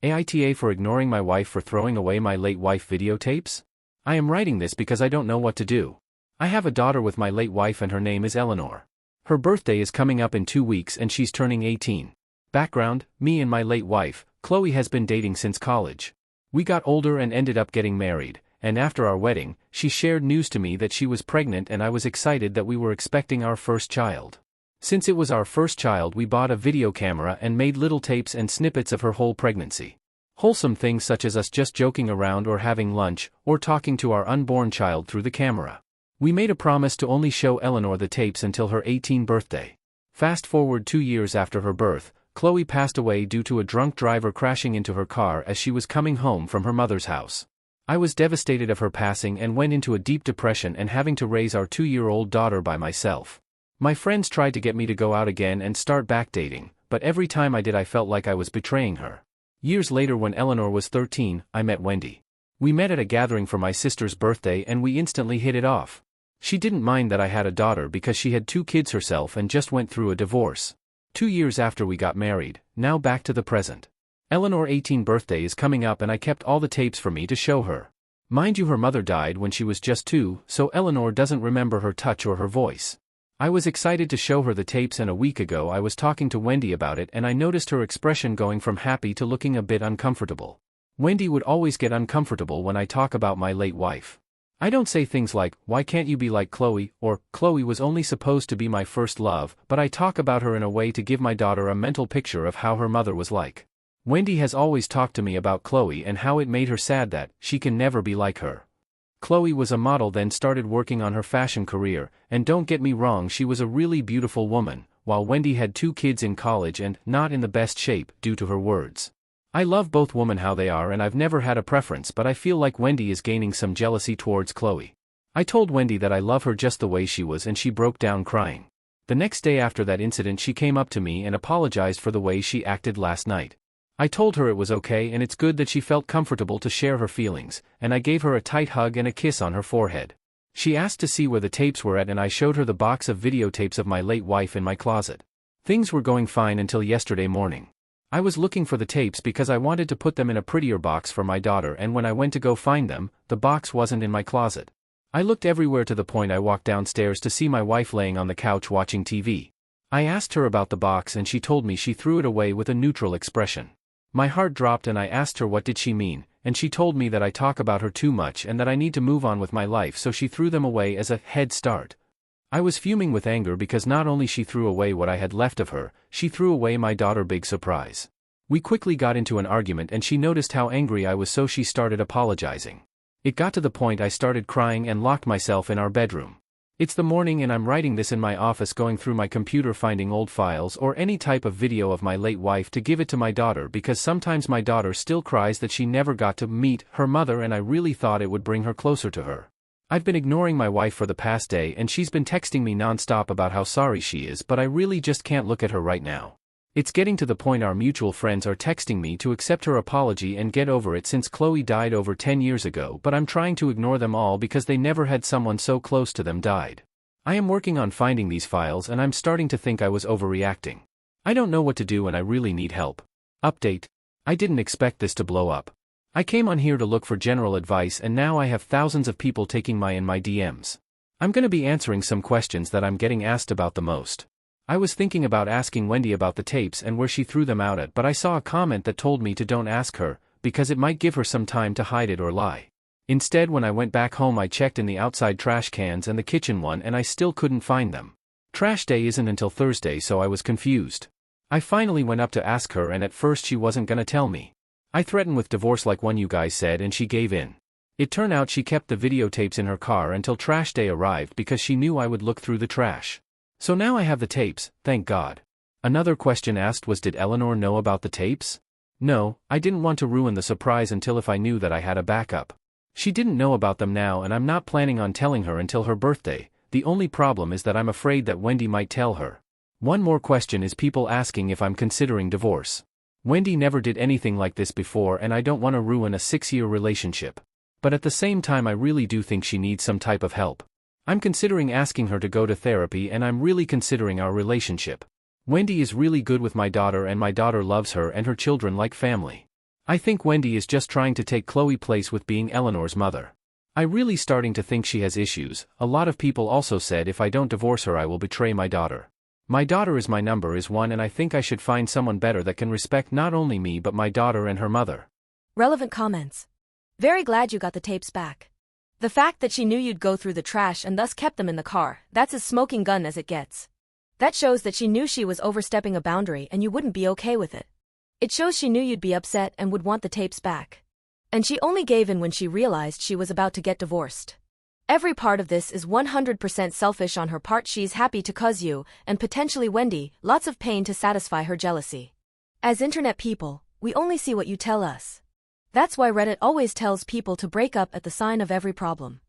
AITA for ignoring my wife for throwing away my late wife videotapes? I am writing this because I don't know what to do. I have a daughter with my late wife and her name is Eleanor. Her birthday is coming up in 2 weeks and she's turning 18. Background: me and my late wife, Chloe, has been dating since college. We got older and ended up getting married, and after our wedding, she shared news to me that she was pregnant and I was excited that we were expecting our first child. Since it was our first child, we bought a video camera and made little tapes and snippets of her whole pregnancy. Wholesome things such as us just joking around or having lunch, or talking to our unborn child through the camera. We made a promise to only show Eleanor the tapes until her 18th birthday. Fast forward 2 years after her birth, Chloe passed away due to a drunk driver crashing into her car as she was coming home from her mother's house. I was devastated of her passing and went into a deep depression and having to raise our 2-year-old daughter by myself. My friends tried to get me to go out again and start back dating, but every time I did I felt like I was betraying her. Years later, when Eleanor was 13, I met Wendy. We met at a gathering for my sister's birthday and we instantly hit it off. She didn't mind that I had a daughter because she had 2 kids herself and just went through a divorce. 2 years after we got married, now back to the present. Eleanor's 18th birthday is coming up and I kept all the tapes for me to show her. Mind you, her mother died when she was just 2, so Eleanor doesn't remember her touch or her voice. I was excited to show her the tapes, and a week ago I was talking to Wendy about it and I noticed her expression going from happy to looking a bit uncomfortable. Wendy would always get uncomfortable when I talk about my late wife. I don't say things like, "Why can't you be like Chloe?" or "Chloe was only supposed to be my first love," but I talk about her in a way to give my daughter a mental picture of how her mother was like. Wendy has always talked to me about Chloe and how it made her sad that she can never be like her. Chloe was a model, then started working on her fashion career, and don't get me wrong, she was a really beautiful woman, while Wendy had 2 kids in college and not in the best shape due to her words. I love both women how they are and I've never had a preference, but I feel like Wendy is gaining some jealousy towards Chloe. I told Wendy that I love her just the way she was and she broke down crying. The next day after that incident she came up to me and apologized for the way she acted last night. I told her it was okay and it's good that she felt comfortable to share her feelings, and I gave her a tight hug and a kiss on her forehead. She asked to see where the tapes were at and I showed her the box of videotapes of my late wife in my closet. Things were going fine until yesterday morning. I was looking for the tapes because I wanted to put them in a prettier box for my daughter, and when I went to go find them, the box wasn't in my closet. I looked everywhere to the point I walked downstairs to see my wife laying on the couch watching TV. I asked her about the box and she told me she threw it away with a neutral expression. My heart dropped and I asked her what did she mean, and she told me that I talk about her too much and that I need to move on with my life, so she threw them away as a head start. I was fuming with anger because not only she threw away what I had left of her, she threw away my daughter. Big surprise. We quickly got into an argument and she noticed how angry I was, so she started apologizing. It got to the point I started crying and locked myself in our bedroom. It's the morning and I'm writing this in my office, going through my computer finding old files or any type of video of my late wife to give it to my daughter, because sometimes my daughter still cries that she never got to meet her mother and I really thought it would bring her closer to her. I've been ignoring my wife for the past day and she's been texting me nonstop about how sorry she is, but I really just can't look at her right now. It's getting to the point our mutual friends are texting me to accept her apology and get over it since Chloe died over 10 years ago, but I'm trying to ignore them all because they never had someone so close to them died. I am working on finding these files and I'm starting to think I was overreacting. I don't know what to do and I really need help. Update: I didn't expect this to blow up. I came on here to look for general advice and now I have thousands of people taking my DMs. I'm gonna be answering some questions that I'm getting asked about the most. I was thinking about asking Wendy about the tapes and where she threw them out at, but I saw a comment that told me to don't ask her, because it might give her some time to hide it or lie. Instead, when I went back home I checked in the outside trash cans and the kitchen one and I still couldn't find them. Trash day isn't until Thursday, so I was confused. I finally went up to ask her and at first she wasn't gonna tell me. I threatened with divorce like one you guys said and she gave in. It turned out she kept the videotapes in her car until trash day arrived because she knew I would look through the trash. So now I have the tapes, thank God. Another question asked was, did Eleanor know about the tapes? No, I didn't want to ruin the surprise until if I knew that I had a backup. She didn't know about them now and I'm not planning on telling her until her birthday. The only problem is that I'm afraid that Wendy might tell her. One more question is people asking if I'm considering divorce. Wendy never did anything like this before and I don't want to ruin a 6-year relationship. But at the same time I really do think she needs some type of help. I'm considering asking her to go to therapy and I'm really considering our relationship. Wendy is really good with my daughter and my daughter loves her and her children like family. I think Wendy is just trying to take Chloe's place with being Eleanor's mother. I really starting to think she has issues. A lot of people also said if I don't divorce her I will betray my daughter. My daughter is my number is one and I think I should find someone better that can respect not only me but my daughter and her mother. Relevant comments. Very glad you got the tapes back. The fact that she knew you'd go through the trash and thus kept them in the car, that's as smoking gun as it gets. That shows that she knew she was overstepping a boundary and you wouldn't be okay with it. It shows she knew you'd be upset and would want the tapes back. And she only gave in when she realized she was about to get divorced. Every part of this is 100% selfish on her part. She's happy to cause you, and potentially Wendy, lots of pain to satisfy her jealousy. As internet people, we only see what you tell us. That's why Reddit always tells people to break up at the sign of every problem.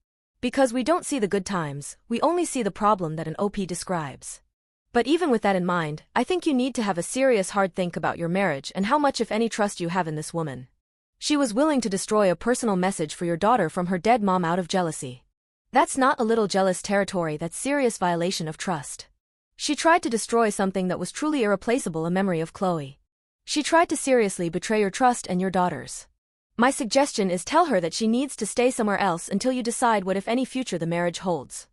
Because we don't see the good times, we only see the problem that an OP describes. But even with that in mind, I think you need to have a serious hard think about your marriage and how much if any trust you have in this woman. She was willing to destroy a personal message for your daughter from her dead mom out of jealousy. That's not a little jealous territory, that's serious violation of trust. She tried to destroy something that was truly irreplaceable, a memory of Chloe. She tried to seriously betray your trust and your daughter's. My suggestion is tell her that she needs to stay somewhere else until you decide what if any future the marriage holds.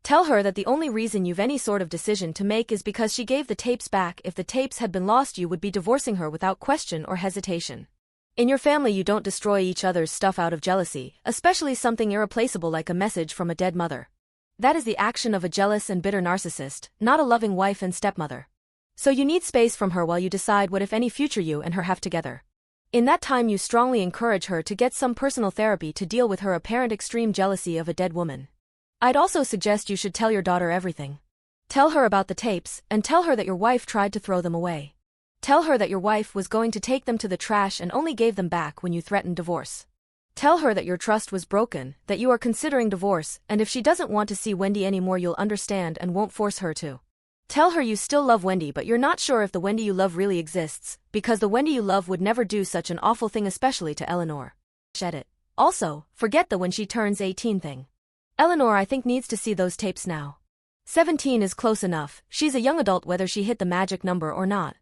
Tell her that the only reason you've any sort of decision to make is because she gave the tapes back. If the tapes had been lost you would be divorcing her without question or hesitation. In your family you don't destroy each other's stuff out of jealousy, especially something irreplaceable like a message from a dead mother. That is the action of a jealous and bitter narcissist, not a loving wife and stepmother. So you need space from her while you decide what if any future you and her have together. In that time you strongly encourage her to get some personal therapy to deal with her apparent extreme jealousy of a dead woman. I'd also suggest you should tell your daughter everything. Tell her about the tapes, and tell her that your wife tried to throw them away. Tell her that your wife was going to take them to the trash and only gave them back when you threatened divorce. Tell her that your trust was broken, that you are considering divorce, and if she doesn't want to see Wendy anymore you'll understand and won't force her to. Tell her you still love Wendy but you're not sure if the Wendy you love really exists, because the Wendy you love would never do such an awful thing, especially to Eleanor. Edit. Also, forget the when she turns 18 thing. Eleanor I think needs to see those tapes now. 17 is close enough, she's a young adult whether she hit the magic number or not.